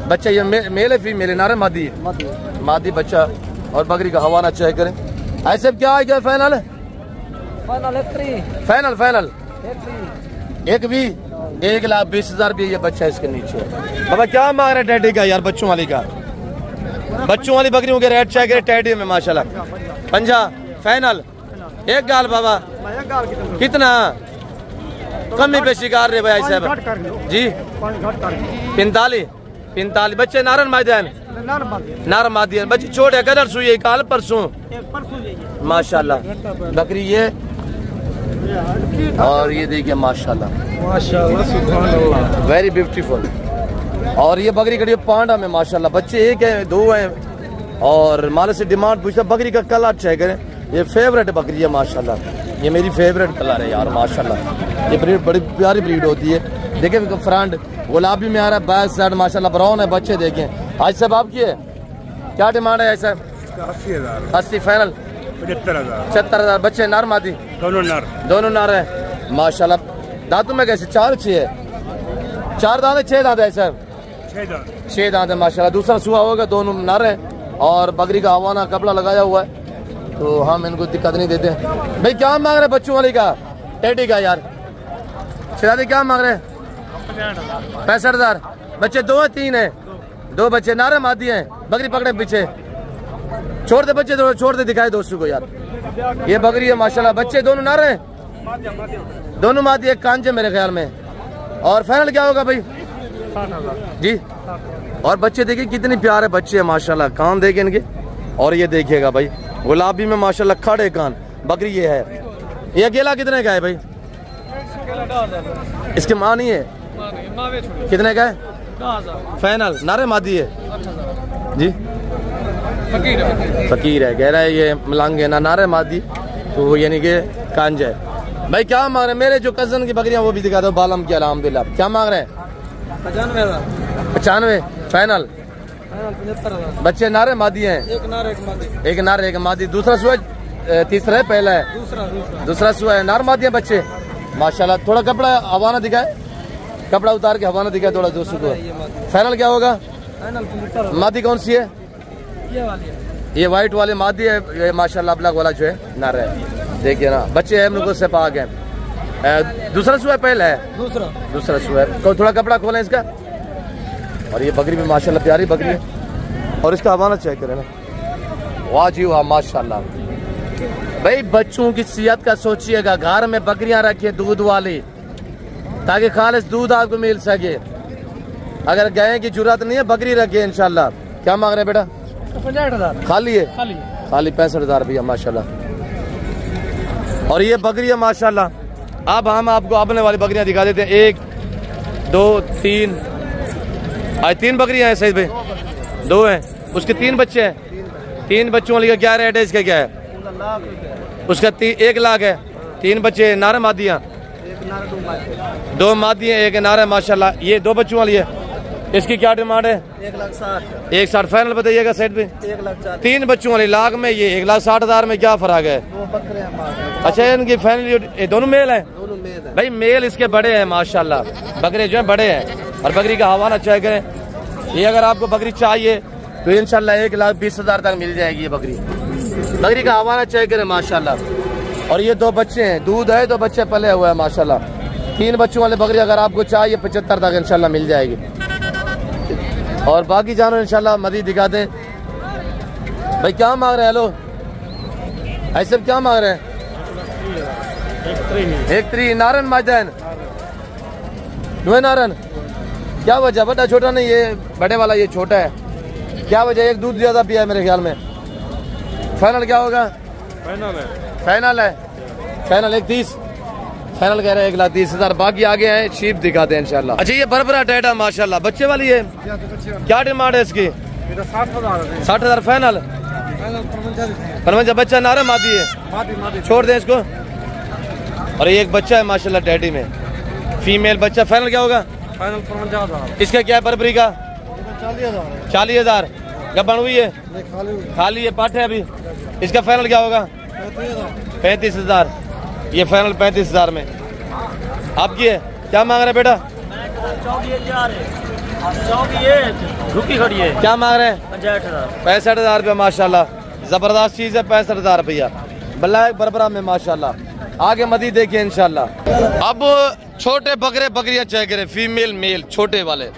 [SPEAKER 1] बच्चा ये मेल है फीमेल है? नारे मादी है, मादी बच्चा। और बकरी का हवाना चेक करें। ऐसे क्या है, क्या फाइनल है? फाइनल फाइनल 1,20,000 रुपये ये बच्चा इसके नीचे है। बाबा क्या मांग रहे टैडी का यार, बच्चों वाली का? बच्चों वाली बकरियों के रेट चेक करें टैडी में माशाल्लाह। पंजा फाइनल एक गाल बाबा कितना कमी पे शिकार रहे भाई साहब जी? 45 बच्चे नारन मैदान नार मादियन बच्चे छोटे कदर सुई काल परसों माशाल्लाह बकरी ये। और ये देखिए माशाल्लाह वेरी ब्यूटीफुल। और ये बकरी कड़ी पांडा में माशाल्लाह, बच्चे एक है, दो हैं। और माले से डिमांड पूछता बकरी का कलर चेक करें। ये फेवरेट बकरी है माशाल्लाह, ये मेरी फेवरेट कलर है यार माशाल्लाह। ये ब्रीड बड़ी प्यारी ब्रीड होती है। देखें फ्रंट गुलाबी में आ रहा है, बैक साइड माशाल्लाह ब्राउन है। बच्चे देखें। आज साहब आपकी है क्या डिमांड है? ऐसा 80 फाइनल 75,000। बच्चे नर मादी दोनों नर है माशाल्लाह। दांतों में कैसे? 4 6 है, 4 दांत है, 6 दांत है सर? 6 दांत है माशाल्लाह। दूसरा सुहा होगा, दोनों नर है। और बकरी का हवाना कपड़ा लगाया हुआ है, तो हम इनको दिक्कत नहीं देते भाई। क्या मांग रहे बच्चों वाली का टेडी का यार? शिरादी क्या मांग रहे? 65,000। बच्चे 2 है 3 है? 2 बच्चे नारे मादी हैं। बकरी पकड़े पीछे, छोड़ दे बच्चे, छोड़ दे, दिखाए दोस्तों को यार। ये बकरी है माशाल्लाह, बच्चे दोनों नारे हैं, दोनों मादी, एक कांचे मेरे ख्याल में। और फाइनल क्या होगा भाई जी? और बच्चे देखिए कितनी प्यारे बच्चे हैं माशाल्लाह, कान देखे इनके। और ये देखिएगा भाई गुलाबी में माशाल्लाह खड़े कान बकरी ये है। ये अकेला कितने का है भाई? इसकी माँ नहीं है? कितने का है फाइनल? नारे मादी है जी? फकीर है, कह रहा है ये मलंग है ना, नारे मादी, तो यानी कि कांज है भाई। क्या मांग रहे? मेरे जो कजन की बकरियां वो भी दिखा दो बालम की अल्हम्दुलिल्लाह। क्या मांग रहे हैं? 95 फाइनल। बच्चे नारे मादी हैं? एक नारे एक मादी। दूसरा सुआ तीसरा है, पहला है दूसरा सुआ है, नार मादी है बच्चे माशाल्लाह। थोड़ा कपड़ा हवाना दिखाए, कपड़ा उतार के हवाना दिखाए थोड़ा दोस्तों को। फाइनल क्या होगा? मादी कौन सी है? ये व्हाइट वाले मादी है, ये माशाल्लाह ब्लैक वाला जो है नार है। देखिए ना बच्चे हैं उनको से पाक है। दूसरा सुआ पहला है? दूसरा सुआ है। थोड़ा कपड़ा खोलें इसका। और ये बकरी भी माशाल्लाह प्यारी बकरी है। और इसका हवाना चेक करें ना, वाह जी वाह माशाल्लाह। भाई बच्चों की सेहत का सोचिएगा, घर में बकरियां रखिए दूध वाली, ताकि खालिस दूध आपको मिल सके। अगर गाय की जरूरत नहीं है बकरी रखिए इंशाल्लाह। क्या मांग रहे बेटा? 65,000 खाली है? खाली 65,000 रुपया माशाल्लाह। और ये बकरी है माशाल्लाह। अब हम आपको अपने वाली बकरियां दिखा देते हैं। 1 2 3 आज 3 बकरियां हैं सही भाई? 2 हैं, उसके 3 बच्चे हैं। 3 बच्चों वाली का क्या रेट है? इसका क्या है? उसका 1 लाख है। 3 बच्चे नारे मादियाँ? 2 मादियाँ एक नारा माशाल्लाह। ये 2 बच्चों वाली है। इसकी क्या डिमांड है? 1,60 फाइनल बताइएगा सेट पे। 3 बच्चों वाली लाख में, ये 1,60,000 में क्या फर्क है? अच्छा इनकी फाइनल दोनों मेल है भाई? मेल इसके बड़े हैं माशाल्लाह, बकरे जो है बड़े हैं। और बकरी का हवाना चेक करें। ये अगर आपको बकरी चाहिए तो इंशाल्लाह 1,20,000 तक मिल जाएगी ये बकरी। बकरी का हवाना चेक करें माशाल्लाह। और ये 2 बच्चे हैं, दूध है, 2 बच्चे पले हुए हैं माशाल्लाह। 3 बच्चों वाली बकरी अगर आपको चाहिए 75 तक इंशाल्लाह मिल जाएगी। और बाकी जानवर इंशाल्लाह मजीद दिखा दें। भाई क्या मांग रहे हैं? हेलो ऐसे क्या मांग रहे हैं? 1,3 नारन मैदान 2 नारन। क्या वजह? बड़ा छोटा नहीं, ये बड़े वाला ये छोटा है। क्या वजह? एक दूध ज्यादा पिया है मेरे ख्याल में। फाइनल क्या होगा? फाइनल है फाइनल 130, फाइनल कह रहे हैं 1,30,000। बाकी आगे हैं शीप दिखाते हैं इंशाल्लाह। अच्छा ये बरबरा टेटा माशाल्लाह बच्चे वाली है, क्या डिमांड है इसकी? 60,000 फाइनल। 55 बच्चा नारा मादी है, छोड़ दें इसको। और ये एक बच्चा है माशाल्लाह टेडी में, फीमेल बच्चा। फाइनल क्या होगा?
[SPEAKER 2] फाइनल 55,000।
[SPEAKER 1] इसका क्या है बरबरी का? 40,000। क्या बन हुई है? खाली है, पाठ है अभी। इसका फाइनल क्या होगा? 35,000। ये फाइनल 35,000 में आपकी है। क्या मांग रहे हैं बेटा?
[SPEAKER 2] 64 रुकी खड़ी है।
[SPEAKER 1] क्या मांग रहे हैं? 65,000 रुपया माशाल्लाह, जबरदस्त चीज है। 65,000 रुपया ब्लैक बरबरा में माशाल्लाह। आगे मदी देखिए इंशाल्लाह। अब छोटे बकरे बकरियां चेक करें, फीमेल मेल छोटे वाले,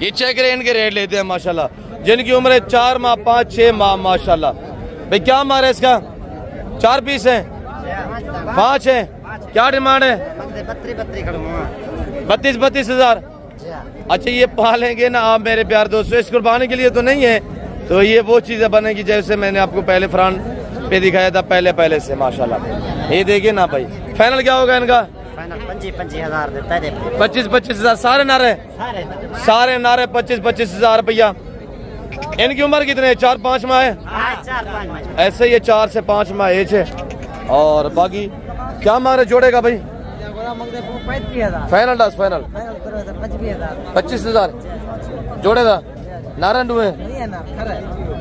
[SPEAKER 1] ये चेक करें। इनके रेट लेते हैं माशाल्लाह, जिनकी उम्र है 4 माह 5-6 माह माशाल्लाह। भाई क्या मांग रहे हैं इसका? 4 पीस है, 5 है। क्या डिमांड है? 32,000। अच्छा ये पालेंगे ना आप मेरे प्यार दोस्तों, इस कुर्बानी के लिए तो नहीं है, तो ये वो चीजें बनेगी जैसे मैंने आपको पहले फ्रंट पे दिखाया था पहले से माशाल्लाह। ये देखिए ना भाई। फाइनल क्या होगा इनका? 25,000। सारे नारे 25,000 रुपया। इनकी उम्र कितने है? 4-5 माह है ऐसे, ये 4 से 5 माह एज है। और बाकी क्या मारे जोड़ेगा भाई? फाइनल 10 फाइनल 25,000 जोड़ेगा। नारायण डू है,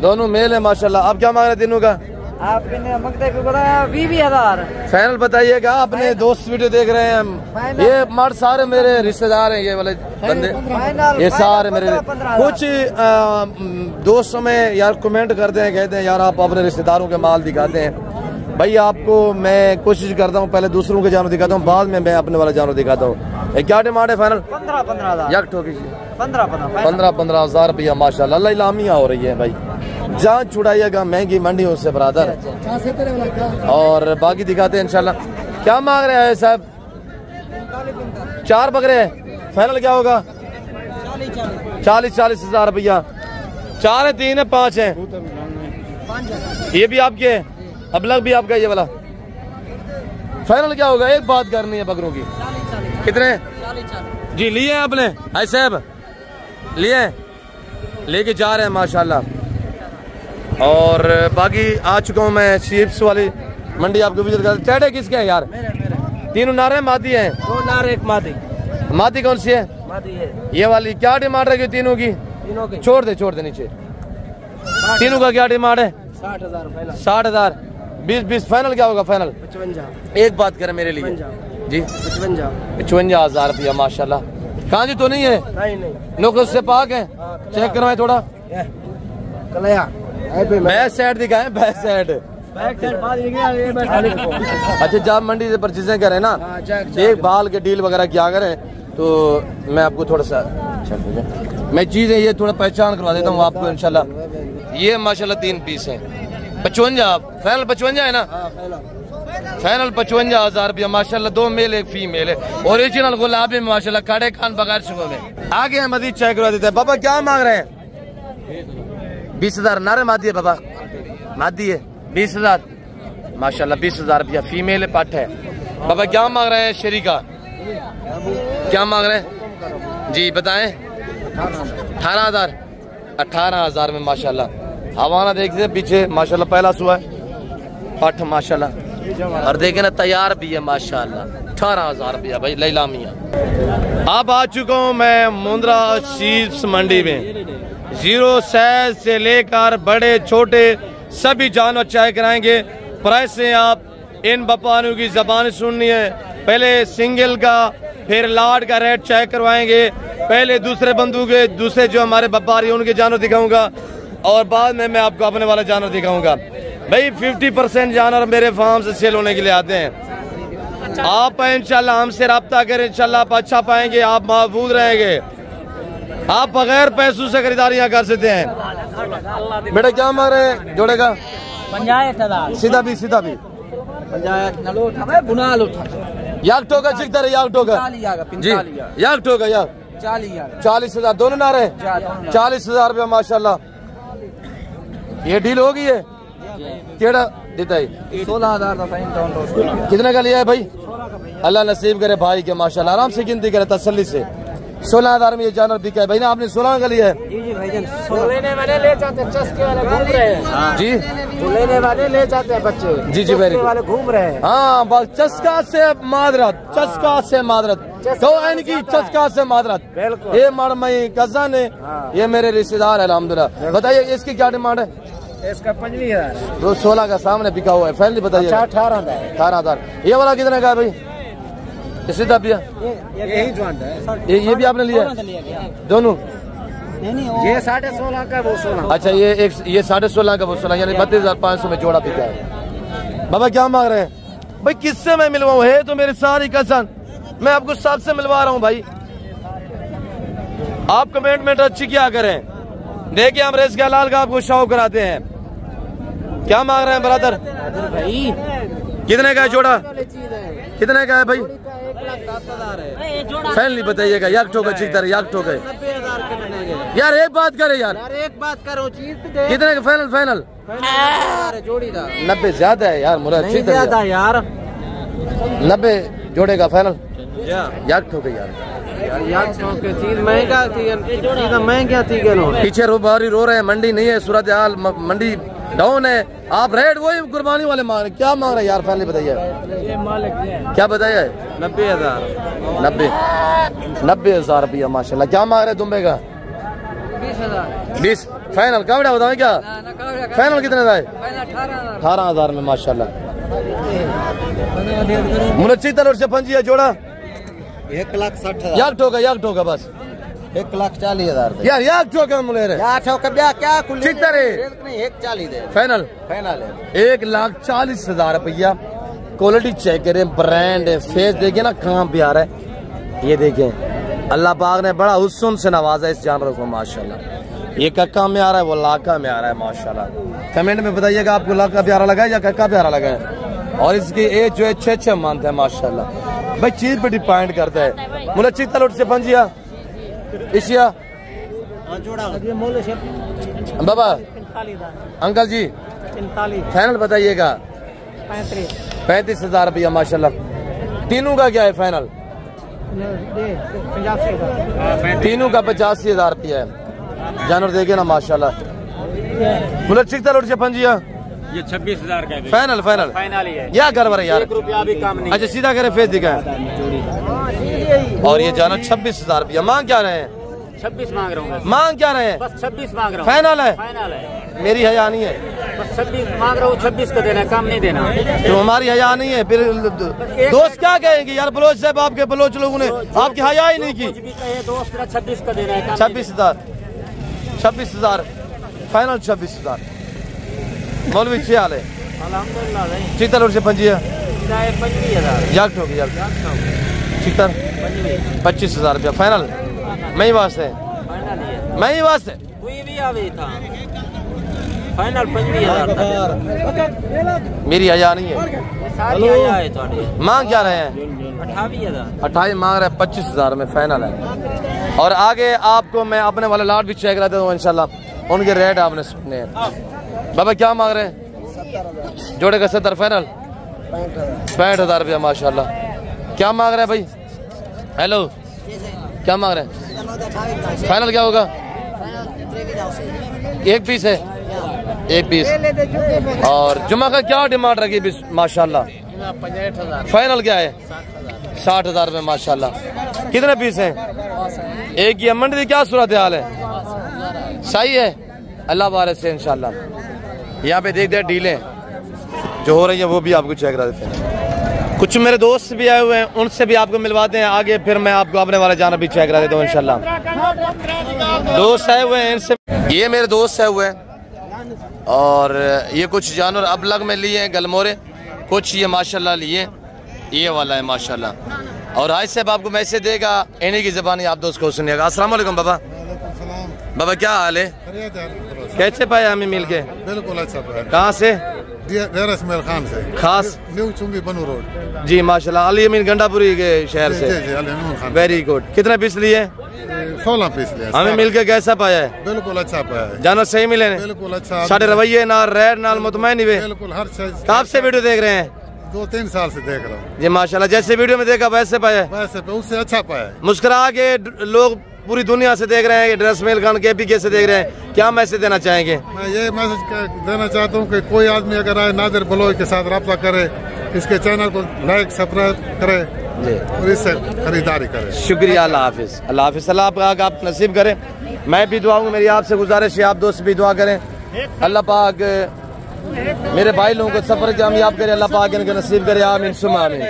[SPEAKER 1] दोनों मेल है माशाल्लाह। आप क्या मांग रहे तीनों का?
[SPEAKER 2] आप 20,000
[SPEAKER 1] फाइनल बताइएगा। अपने दोस्त वीडियो देख रहे हैं, ये मर्द सारे मेरे रिश्तेदार हैं, ये वाले बंदे ये सारे मेरे। कुछ दोस्तों में यार कमेंट करते हैं, कहते हैं यार आप अपने रिश्तेदारों के माल दिखाते हैं। भाई आपको मैं कोशिश करता हूँ पहले दूसरों के जानवर दिखाता हूँ, बाद में मैं अपने वाला जानवर दिखाता हूँ। क्या डिमांड है फाइनल?
[SPEAKER 2] 15,000
[SPEAKER 1] 15,000 रुपया माशाल्लाह। अल्लाह लामिया हो रही है भाई, जान छुड़ाइएगा महंगी मंडियों से ब्रादर। और बाकी दिखाते हैं इंशाल्लाह। क्या मांग रहे हैं साहब? 4 बकरे हैं। फाइनल क्या होगा? 40,000 रुपया। 4 है, 3 है, 5 है। ये भी आपके है, अबलग भी आपका ये वाला। फाइनल क्या होगा? एक बात करनी है बकरों की। कितने जी लिए हैं आपने? ऐसे साहब लिए, लेके जा रहे हैं माशाल्लाह। और बाकी आ चुका हूँ मैं शीप्स वाली मंडी आपको विजिट कर। टेढ़े किसके हैं यार? तीनों नारे मादी हैं।
[SPEAKER 2] 2 नारे 1 मादी।
[SPEAKER 1] मादी कौन सी है?
[SPEAKER 2] मादी है
[SPEAKER 1] ये वाली। क्या डिमांड है तीनों की? छोड़ दे नीचे। तीनों का क्या डिमांड है?
[SPEAKER 2] 60,000।
[SPEAKER 1] 60,000। 20 फाइनल क्या होगा? फाइनल
[SPEAKER 2] 55।
[SPEAKER 1] एक बात करें मेरे लिए जी, 55,000 रुपया माशाल्लाह। कांजी तो नहीं है?
[SPEAKER 2] नहीं
[SPEAKER 1] नौकर से पाक है? चेक करवाए थोड़ा। बैक साइड दिखाए, बैक साइड। अच्छा जब मंडी से परचेजिंग करें ना, एक बाल के डील वगैरह क्या करें तो मैं आपको थोड़ा सा मैं चीजें ये थोड़ा पहचान करवा देता हूँ आपको इंशाल्लाह। ये माशाल्लाह 3 पीस है। 55 फाइनल 55 है ना? फाइनल 55,000 रुपया माशाल्लाह। 2 मेल 1 फीमेल है। ओरिजिनल गुलाबी माशाल्लाह, काड़े कान बगैर सुबह में। आगे हम मजीद चेक करवा देते हैं। बाबा क्या मांग रहे हैं? 20,000 नारे मादी है बाबा, मादी है। 20,000 माशाल्लाह। 20,000 रुपया फीमेल है, पाठ है। बाबा क्या मांग रहे हैं? शरीका क्या मांग रहे हैं जी बताएं? 18,000। 18,000 में माशाल्लाह। हवाना देखते पीछे माशाल्लाह, पहला सुआ है पठ माशाल्लाह। और देखे ना तैयार भी है माशाल्लाह। 18,000 रुपया भाई लैला मियां। अब आ चुका हूँ मैं मुंद्रा शीप्स मंडी में। 0 साइज से लेकर बड़े छोटे सभी जानवर चेक कराएंगे। प्राइस से आप इन व्यापारियों की जबान सुननी है। पहले सिंगल का फिर लाट का रेट चेक करवाएंगे। पहले दूसरे बंधु के दूसरे जो हमारे व्यापारी उनके जानवर दिखाऊंगा और बाद में मैं आपको अपने वाला जानवर दिखाऊंगा। भाई 50% जानवर मेरे फार्म से सेल होने के लिए आते हैं। आप इंशाल्लाह हमसे रब्ता करें, इंशाल्लाह आप अच्छा पाएंगे, आप महफूज रहेंगे। आप बगैर पैसों से खरीदारियां कर सकते हैं। बेटा क्या मांग रहे हैं जोड़े का?
[SPEAKER 2] 50,000।
[SPEAKER 1] सीधा भी याक टोका चिकता रहे, याक टोका जी, याक टोका याक 40,000 दोनों नारे। 40,000 रुपया माशाल्लाह। ये डील हो गई है। केड़ा देता है
[SPEAKER 2] 16,000 का फाइन काउंट।
[SPEAKER 1] कितने का लिया है भाई? अल्लाह नसीब करे भाई के माशाल्लाह, आराम से गिनती करे तसल्ली से। 16,000 में ये जानवर बिका है भाई ना, आपने 16 का लिया है
[SPEAKER 2] जी भाईजान। लेने वाले ले जाते हैं, चस्के वाले घूम रहे हैं
[SPEAKER 1] जी,
[SPEAKER 2] लेने वाले ले जाते हैं बच्चे
[SPEAKER 1] जी जी
[SPEAKER 2] चस्के वाले घूम रहे हैं।
[SPEAKER 1] हाँ बस चस्का से मादरत, चस्का से मादरत, तो इनकी चस्का से मादरत।
[SPEAKER 2] बिल्कुल।
[SPEAKER 1] ये मई कजन है, ये मेरे रिश्तेदार है अल्हम्दुलिल्लाह। बताइए इसकी क्या डिमांड है?
[SPEAKER 2] इसका 25,000।
[SPEAKER 1] वो 16 का सामने बिका हुआ है, फाइनली बताइए। 18,000। ये वाला कितने का है भाई? इसी तरह भैया
[SPEAKER 2] यही जॉइंट है।
[SPEAKER 1] ये भी आपने लिया दोनों?
[SPEAKER 2] ये 16.5 का वो 16।
[SPEAKER 1] अच्छा ये 16.5 का वो 16, यानी 32,500 में जोड़ा बिका है। बाबा क्या मांग रहे हैं भाई? किससे मैं मिलवाऊं? है तो मेरी सारी कसन, मैं आपको सबसे मिलवा रहा हूं भाई। आप कमेंटमेंट अच्छी क्या करें। देखिए हम रेस लाल का आपको शौक कराते हैं। क्या मांग रहे हैं ब्रदर?
[SPEAKER 2] भाई
[SPEAKER 1] कितने का है जोड़ा? कितने का है भाई?
[SPEAKER 2] 1,10,000 है।
[SPEAKER 1] फाइनली बताइएगा। याक ठोका चिकदार, याक ठोका
[SPEAKER 2] 90,000 के बनेंगे।
[SPEAKER 1] यार एक बात करे यार,
[SPEAKER 2] एक बात करो, चीज तो दे।
[SPEAKER 1] कितने का फाइनल? फाइनल
[SPEAKER 2] जोड़ी था
[SPEAKER 1] 90 ज्यादा है यार मुराद,
[SPEAKER 2] नहीं ज्यादा यार।
[SPEAKER 1] 90 जोड़े का फाइनल। याक ठोके यार,
[SPEAKER 2] चीज महंगा थी, महंगा थी।
[SPEAKER 1] पीछे रोबारी रो रहे हैं, मंडी नहीं है, सूरत हाल मंडी डाउन है। आप रेट वही कुर्बानी वाले मांग रहे, क्या मांग रहे हैं यार? फाइनली बताइए।
[SPEAKER 2] ये मालिक
[SPEAKER 1] क्या बताइए?
[SPEAKER 2] 90,000।
[SPEAKER 1] 90,000 रुपया माशाल्लाह। क्या मांग रहे दुम्बे का?
[SPEAKER 2] 20,000।
[SPEAKER 1] 20 फाइनल का बेटा बताओ क्या? फाइनल कितने का है? 18,000 में माशाल्लाह। मुनच्ची तलोर से पंजी जोड़ा
[SPEAKER 2] 1,60,000।
[SPEAKER 1] याक ठोका बस
[SPEAKER 2] 1,40,000
[SPEAKER 1] यार, याक ठोका मुले रे
[SPEAKER 2] क्या क्या
[SPEAKER 1] चित्तर है।
[SPEAKER 2] 1,40 दे
[SPEAKER 1] फाइनल
[SPEAKER 2] फाइनल है।
[SPEAKER 1] 1,40,000 रुपया। क्वालिटी चेक करें, ब्रांड है, फेस देखिए ना कहाँ पे आ रहा है। ये देखें अल्लाह पाक ने बड़ा हुस्न से नवाजा इस जानवर को माशाल्लाह। ये कक्का में आ रहा है, वो लाका में आ रहा है माशाल्लाह। कमेंट में बताइएगा आपको लाका प्यारा लगा है या कक्का प्यारा लगा है। और इसकी एज जो है 6 मंथ है माशाल्लाह। भाई चीज पे डिपेंड करता है। मुलच्ची तलोट से पंजिया इशिया बाबा अंकल जी
[SPEAKER 2] 45
[SPEAKER 1] फाइनल बताइएगा। 35,000 रुपया माशाल्लाह। तीनों का क्या है फाइनल? तीनों का 85,000 रुपया है। जानवर देखिए ना माशाल्लाह। मुलच्ची तलोट से पंजिया
[SPEAKER 3] ये 26,000 का है।
[SPEAKER 1] फाइनल फाइनल
[SPEAKER 3] फाइनल ही है।
[SPEAKER 1] क्या गड़बड़ है यार?
[SPEAKER 3] 1 रुपया भी कम नहीं।
[SPEAKER 1] अच्छा सीधा करे फेस दिखा। और ये जानो 26,000 रुपया मांग क्या रहे हैं?
[SPEAKER 3] 26 मांग रहा हूँ।
[SPEAKER 1] मांग क्या रहे हैं?
[SPEAKER 3] बस 26 मांग रहा हूँ।
[SPEAKER 1] फाइनल है?
[SPEAKER 3] फाइनल है।
[SPEAKER 1] मेरी हया नहीं है,
[SPEAKER 3] बस 26 मांग रहा हूँ। 26 का देना है, कम नहीं देना।
[SPEAKER 1] तो हमारी हया नहीं है फिर दोस्त क्या कहेंगे यार? बलोच साहब आपके बलोच लोगों ने आपकी हया ही नहीं
[SPEAKER 3] कुछ
[SPEAKER 1] की।
[SPEAKER 3] भी कहे दोस्त मेरा 26 का देना है।
[SPEAKER 1] 26,000 फाइनल 26,000। मौलवी छे हाल है
[SPEAKER 3] अल्हम्दुलिल्लाह भाई।
[SPEAKER 1] चित्तर से पंजिया
[SPEAKER 3] 25,000।
[SPEAKER 1] याक ठोक यार चित्तर 25,000 रुपया फाइनल। मैं ही वास्ते मैं ही वास्ते
[SPEAKER 3] कोई भी आवे था फाइनल 25,000
[SPEAKER 1] मेरी हया नहीं है।
[SPEAKER 3] सारी आया है थोड़ी।
[SPEAKER 1] मांग क्या रहे हैं?
[SPEAKER 3] 28,000।
[SPEAKER 1] 28 मांग रहे हैं। 25,000 में फाइनल है। और आगे आपको मैं अपने वाले लाट भी चेक रहते हूँ इंशाल्लाह, उनके रेट आपने सुनने हैं। बाबा क्या मांग रहे हैं? जोड़े का 70 फाइनल 65,000 रुपया माशाल्लाह। क्या मांग रहे हैं भाई? हेलो क्या मांग रहे हैं? फाइनल क्या होगा? एक पीस है, एक पीस। और जुमा का क्या डिमांड रखी माशाल्लाह?
[SPEAKER 2] 65,000।
[SPEAKER 1] फाइनल क्या है? 60,000 में माशाल्लाह। कितने पीस हैं? एक ही मंडी की क्या सूरत हाल है? सही है अल्लाह बारिश से इंशाल्लाह। यहाँ पे देखते हैं डीलें जो हो रही है वो भी आपको चेक करा देते हैं। कुछ मेरे दोस्त भी आए हुए हैं, उनसे भी आपको मिलवाते हैं आगे, फिर मैं आपको अपने वाले जाना भी चेक करा देता हूँ इंशाल्लाह। दोस्त आए हुए हैं, इनसे ये मेरे दोस्त आए हुए हैं। और ये कुछ जानवर अब लग में लिए हैं गलमोरे, कुछ ये माशाल्लाह लिए। ये वाला है माशाल्लाह। और आज से आपको मैसेज देगा इन्हीं की ज़बानी, आप दोस्त को सुनिएगा। अस्सलाम वालेकुम बाबा। बाबा क्या हाल है? कैसे पाए हमें मिल के?
[SPEAKER 4] बिल्कुल अच्छा।
[SPEAKER 1] कहाँ से?
[SPEAKER 4] डेरा इस्माइल खान से,
[SPEAKER 1] खास
[SPEAKER 4] न्यू चुंगी बनू रोड।
[SPEAKER 1] जी माशाल्लाह। अली अमीन गंडापुरी के शहर से।
[SPEAKER 4] जी, जी, अली अमीन खान।
[SPEAKER 1] Very good. कितने पीस लिए?
[SPEAKER 4] 16 पीस लिया।
[SPEAKER 1] हमें मिलकर कैसा पाया है?
[SPEAKER 4] बिल्कुल अच्छा पाया है,
[SPEAKER 1] जानवर सही मिले ने?
[SPEAKER 4] बिल्कुल अच्छा।
[SPEAKER 1] साढ़े रवैये नाल रेड नाल मुतमैन ही वे?
[SPEAKER 4] बिल्कुल हर चीज।
[SPEAKER 1] कब से वीडियो देख रहे हैं?
[SPEAKER 4] 2-3 साल से देख रहा हूँ
[SPEAKER 1] जी माशाल्लाह, जैसे वीडियो में देखा वैसे पाया है?
[SPEAKER 4] वैसे पे उससे अच्छा पाया है।
[SPEAKER 1] मुस्कुरा के लोग पूरी दुनिया से देख रहे हैं, ड्रेस मेल खान KPK से देख रहे हैं, क्या मैसेज देना चाहेंगे?
[SPEAKER 4] मैं ये मैसेज देना चाहता हूँ कि कोई आदमी अगर आए नादिर बलोच के साथ रब्ता करे, इसके चैनल को लाइक सब्सक्राइब करे
[SPEAKER 1] जी
[SPEAKER 4] और इससे खरीदारी करे।
[SPEAKER 1] शुक्रिया, अल्लाह हाफिज। अल्लाह हाफिज। अल्लाह पाक आप नसीब करें। मैं भी दुआ मेरी आपसे गुजारिश है, आप दोस्त भी दुआ करें, अल्लाह पाक मेरे भाई लोगों को सफर कामयाब करे, अल्लाह पाक इनके नसीब करे, आमीन सुम्मा आमीन।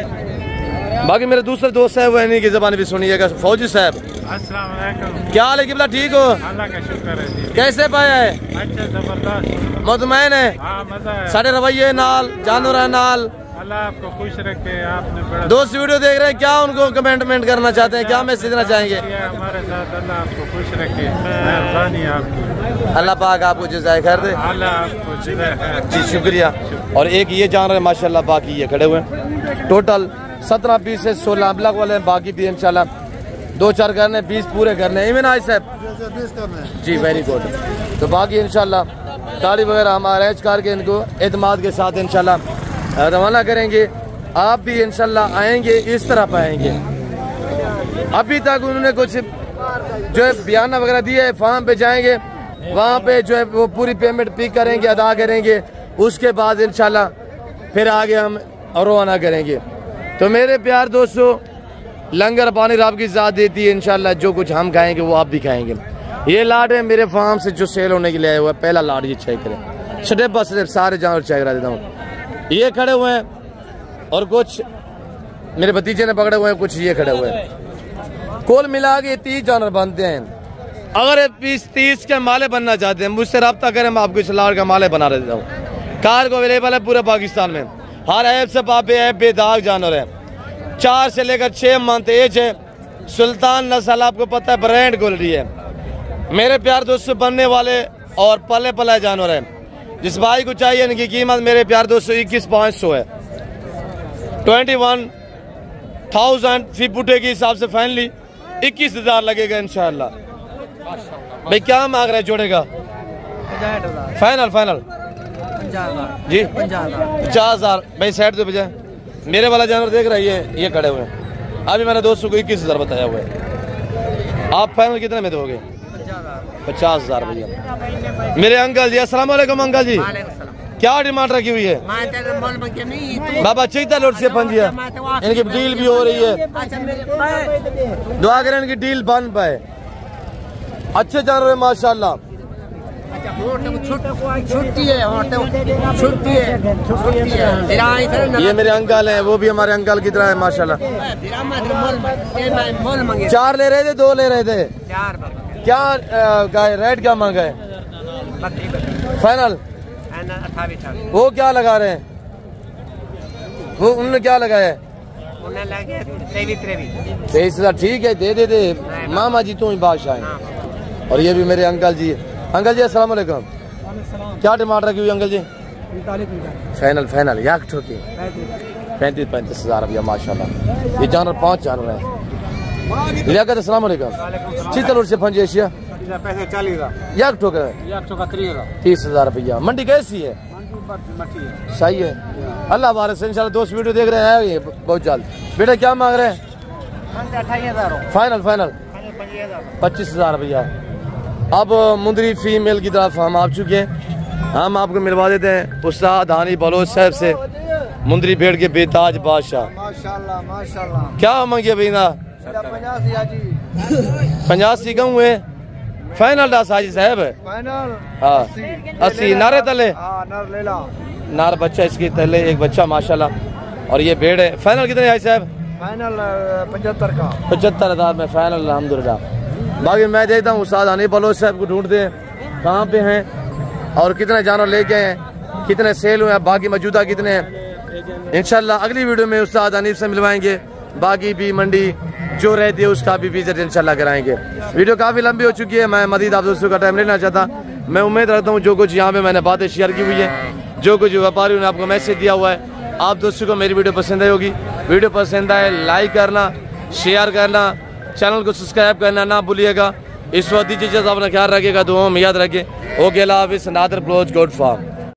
[SPEAKER 1] बाकी मेरे दूसरे दोस्त है वो इन्हीं की ज़बान भी सुनिएगा। फौजी साहब
[SPEAKER 5] अस्सलाम वालेकुम।
[SPEAKER 1] क्या हाल है किबला, ठीक हो?
[SPEAKER 5] अल्लाह का शुक्र है जी।
[SPEAKER 1] कैसे पाया है?
[SPEAKER 5] अच्छा जबरदस्त,
[SPEAKER 1] मुतमैन है?
[SPEAKER 5] हाँ मजा है।
[SPEAKER 1] साढ़े रवैये नाल जानवर नाल।
[SPEAKER 5] अल्लाह आपको खुश रखे। आपने बड़ा
[SPEAKER 1] दोस्त वीडियो देख रहे हैं, क्या उनको कमेंटमेंट करना चाहते हैं, क्या मैसेज देना चाहेंगे?
[SPEAKER 5] किया हमारे साथ। अल्लाह आपको खुश रखे, मेहरबानी आपकी।
[SPEAKER 1] अल्लाह पाक आपको जज़ाए खैर दे।
[SPEAKER 5] अल्लाह आपको जिज़ा खैर।
[SPEAKER 1] जी शुक्रिया। और एक ये जानवर है माशाल्लाह, बाकी ये खड़े हुए हैं। टोटल 17 पीस है, 16 अबलग वाले हैं, बाकी भी इंशाल्लाह 2-4 करने, 20 पूरे करने। इवन आई साहब जी, वेरी गुड। तो बाकी इंशाल्लाह गाड़ी वगैरह हम अरेंज करके इनको एतमाद के साथ इंशाल्लाह रवाना करेंगे। आप भी इंशाल्लाह आएंगे, इस तरह पाएंगे। अभी तक उन्होंने कुछ जो है बयाना वगैरह दिया है, फार्म पे जाएंगे, वहाँ पे जो है वो पूरी पेमेंट पिक करेंगे, अदा करेंगे, उसके बाद इंशाल्लाह फिर आगे हम रवाना करेंगे। तो मेरे प्यार दोस्तों, लंगर पानी रब की ज़ात देती है, इंशाल्लाह जो कुछ हम खाएंगे वो आप भी खाएंगे। ये लाड है मेरे फार्म से जो सेल होने के लिए आया हुआ है, पहला लाड ये चेक करें, स्टेप बाय स्टेप सारे जानवर चेक करा देता हूँ। ये खड़े हुए हैं और कुछ मेरे भतीजे ने पकड़े हुए हैं, कुछ ये खड़े हुए हैं। कुल मिला के 30 जानवर बनते हैं। अगर 30 के माले बनना चाहते हैं मुझसे रब्ता करें, मैं आपको इस लाड का माले बना देता हूँ। कार को अवेलेबल है पूरे पाकिस्तान में, हर ऐप से पापे ऐप बेदाग जानवर है। 4 से लेकर 6 मंथ एज है। सुल्तान नस्ल आपको पता है ब्रांड क्वालिटी है। मेरे प्यार दोस्तों बनने वाले और पले पला जानवर है। जिस भाई को चाहिए इनकी कीमत मेरे प्यार दोस्तों 21,500 है। 21,000 फी पुटे के हिसाब से फाइनली 21,000 लगेगा इंशाल्लाह। भाई क्या मांग रहे जोड़ेगा? फाइनल फाइनल जी 50,000। भाई साइड तो बजाय मेरे वाला जानवर देख रही है, ये खड़े हुए हैं। अभी मैंने दोस्तों को 21,000 बताया हुआ है। आप फाइनल कितने में दोगे? 50,000 भैया। मेरे अंकल जी अस्सलाम वालेकुम। अंकल जी क्या डिमांड रखी हुई है? बाबा चीता लोट से पंजिया, इनकी डील भी हो रही है, दुआ करें इनकी डील बन पाए। अच्छे जानवर है माशाल्लाह। ये मेरे अंकल हैं, वो भी हमारे अंकल की तरह है माशाल्लाह। 4 ले रहे थे, 2 ले रहे थे। क्या गाय रेट क्या मांगा है? फाइनल वो क्या लगा रहे हैं? वो उन्होंने क्या लगाया है? 23,000। ठीक है दे दे मामा जी, तू ही बादशाह है। और ये भी मेरे अंकल जी। अंकल जी अस्सलाम वालेकुम। क्या डिमांड रखी हुई अंकल जी? फाइनल फाइनल याक ठोकी 35,000 भैया माशाल्लाह। ये जानवर 5 जानवर है। लियाकत अस्सलाम वालेकुम। चितलूर से पंज एशिया
[SPEAKER 5] पैसे 40,000
[SPEAKER 1] याक ठोका 30,000 रुपया। मंडी कैसी है? सही है, अल्लाह वारिस इंशाल्लाह। दोस्त वीडियो देख रहे हैं बहुत जल्द। बेटा क्या मांग रहे हैं?
[SPEAKER 2] 28,000
[SPEAKER 1] फाइनल फाइनल 25,000 रुपया। अब मुंदरी फीमेल की तरफ हम आ चुके हैं, हम आपको मिलवा देते हैं उस्ताद हानी बलोच साहब से, मुंदरी भेड़ के बेताज बादशाह।
[SPEAKER 2] माशाल्लाह माशाल्लाह।
[SPEAKER 1] क्या मांगिए भैया? 85 कम हुए। फाइनल डास हाजी साहब है
[SPEAKER 2] फाइनल।
[SPEAKER 1] हाँ 80 नारे तले।
[SPEAKER 2] नर ले ला।
[SPEAKER 1] नार बच्चा इसके तले, एक बच्चा माशाल्लाह। और ये भेड़ है। फाइनल कितने हाजी साहब?
[SPEAKER 2] फाइनल 75 का।
[SPEAKER 1] 75,000 में फाइनल अल्हम्दुलिल्लाह। बाकी मैं देखता हूँ उस्ताद हानी बलोच साहब को ढूंढते हैं कहाँ पे हैं और कितने जानवर लेके हैं, कितने सेल हुए हैं, बाकी मौजूदा कितने हैं। इंशाल्लाह अगली वीडियो में उस्ताद हनीफ से मिलवाएंगे। बाकी भी मंडी जो रहती है उसका भी विजिट इंशाल्लाह कराएंगे। वीडियो काफ़ी लंबी हो चुकी है, मैं मजीद आप दोस्तों का टाइम लेना चाहता। मैं उम्मीद रखता हूँ जो कुछ यहाँ पे मैंने बातें शेयर की हुई है, जो कुछ व्यापारियों ने आपको मैसेज दिया हुआ है, आप दोस्तों को मेरी वीडियो पसंद आई होगी। वीडियो पसंद आए लाइक करना, शेयर करना चैनल को सब्सक्राइब करना ना भूलिएगा। इस वक्त दीजिए, अपना ख्याल रखिएगा, दुआओं में याद रखिए। ओके, अल्लाह हाफिज़। Nadir Baloch goat farm.